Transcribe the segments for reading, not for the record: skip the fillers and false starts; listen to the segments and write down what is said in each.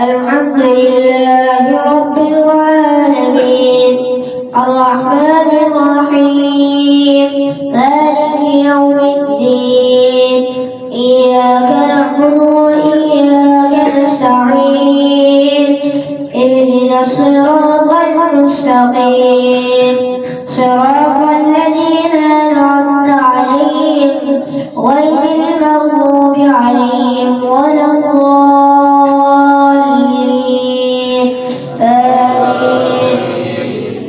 الحمد لله رب العالمين الرحمن الرحيم مالك يوم الدين إياك نعبد وإياك نستعين اهدنا الصراط المستقيم صراط الذين أنعمت عليهم غير المغضوب عليهم ولا الضالين آمين.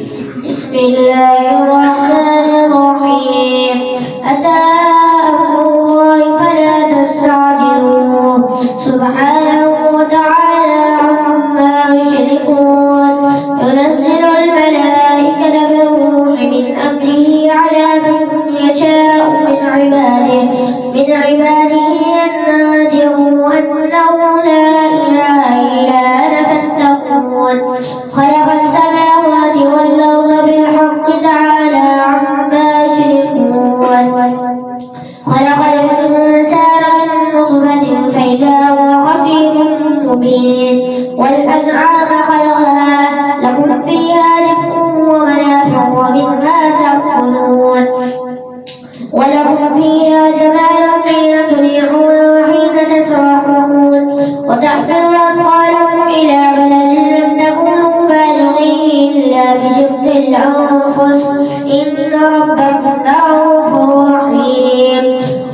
بسم الله الرحمن الرحيم أتى أمر الله فلا تستعجلوه سبحانه وتعالى عما يشركون ينزل الملائكة بالروح من أمره على من يشاء من عباده أن أنذروا أنه لا إله إلا أنا فاتقون خلق السماوات والأرض بالحق تعالى عما يشركون خلق الإنسان من نطفة فإذا هو خصيم مبين والأنعام خلقها لكم فيها دفء ومنافع ومنها تأكلون ولكم فيها جمال حين تريحون وحين تسرحون وتحملوا أثقالكم إلى بلد لم تكونوا بالغيه إلا بشق الأنفس إن ربكم لرؤوف رحيم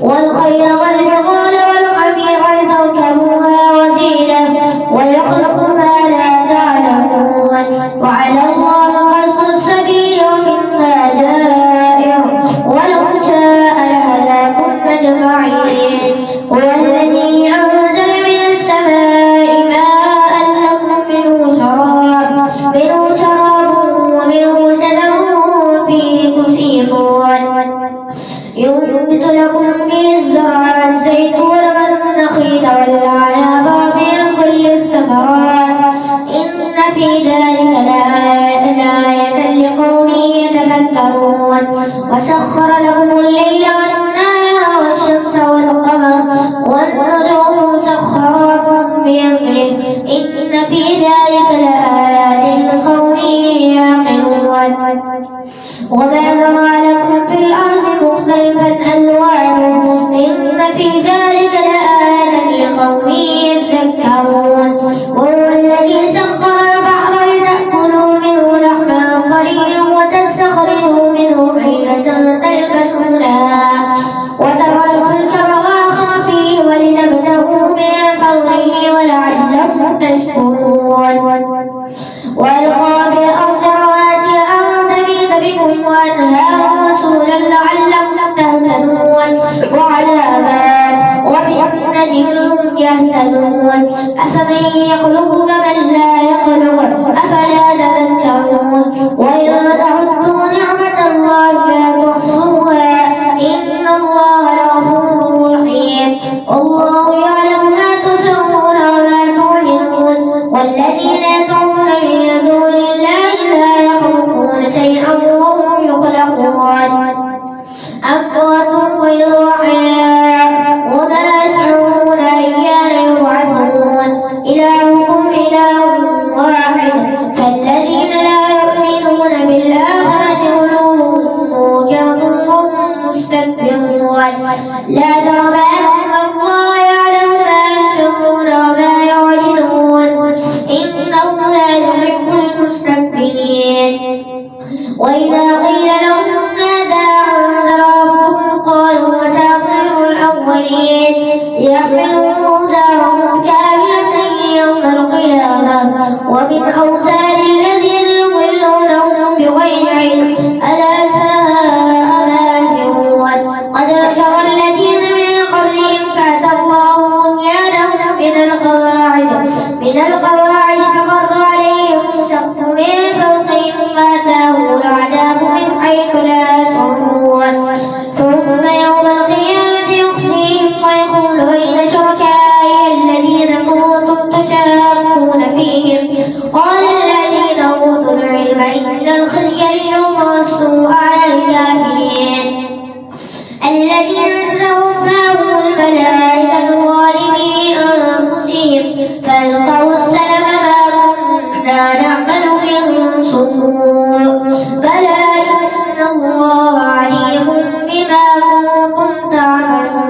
والخيل والبغال والحمير لتركبوها وزينة ويخلق ما لا تعلمون وعلى الله قصد السبيل ومنها جائر ولو شاء لهداكم أجمعين هو الذي أنزل من السماء ماء لكم منه شراب ومنه شجر فيه تسيمون ينبت لكم به الزرع والزيتون والنخيل والأعناب ومن كل الثمرات إن في ذلك لآية لقوم يتفكرون وسخر لكم الليل والنهار والشمس والقمر والنجوم مسخرات بأمره إن في ذلك لآيات لقوم يعقلون وما ذرأ لكم في الأرض مختلفا ألوانه إن في ذلك لآيات لقوم يذكرون وهو الذي سخر البحر لتأكلوا منه لحما طريا وتستخرجوا منه حيلة تلبسونها وترى الفلك مواخر فيه ولتبتغوا من فضله ولعلكم تشكرون وألقى في الأرض رواسي أن تميد بكم وأنهارا وسبلا لعلكم تهتدون وعلامات وبالنجم هم يهتدون أفمن يخلق كمن لا يخلق أفلا تذكرون وإن تعدوا نعمة الله لا تحصوها إن الله لغفور رحيم والله يعلم ما تسرون وما تعلنون والذين يدعون من دون الله لا يخلقون شيئا وهم يخلقون أموات غير أحياء وما يشعرون أيان يبعثون إلهكم إله واحد فالذين لا يؤمنون بالآخرة قلوبهم موجعة وهم مستكبرون لا جرم أن الله يعلم ما يسرون وما يعلنون إنه لا يحب المستكبرين وإذا قيل لهم ماذا أنزل ربكم قالوا أساطير الأولين ليحملوا أوزارهم كاملة يوم القيامة ومن أوزار الذين يضلونهم بغير علم ألا ساء ما يزرون قد مكر الذين من قبلهم فأتى الله بنيانهم من القواعد فخر عليهم السقف من فوقهم فأتاهم العذاب من حيث لا يشعرون ثم يوم القيامة يخزيهم ويقول أين شركائي الذين كنتم تشاقون فيهم قال الذين أوتوا العلم إن الخزي اليوم والسوء على الكافرين الذين توفاهم الملائكة ظالمي أنفسهم فألقوا السلام سوء بلى إن الله عليم بما كنتم تعملون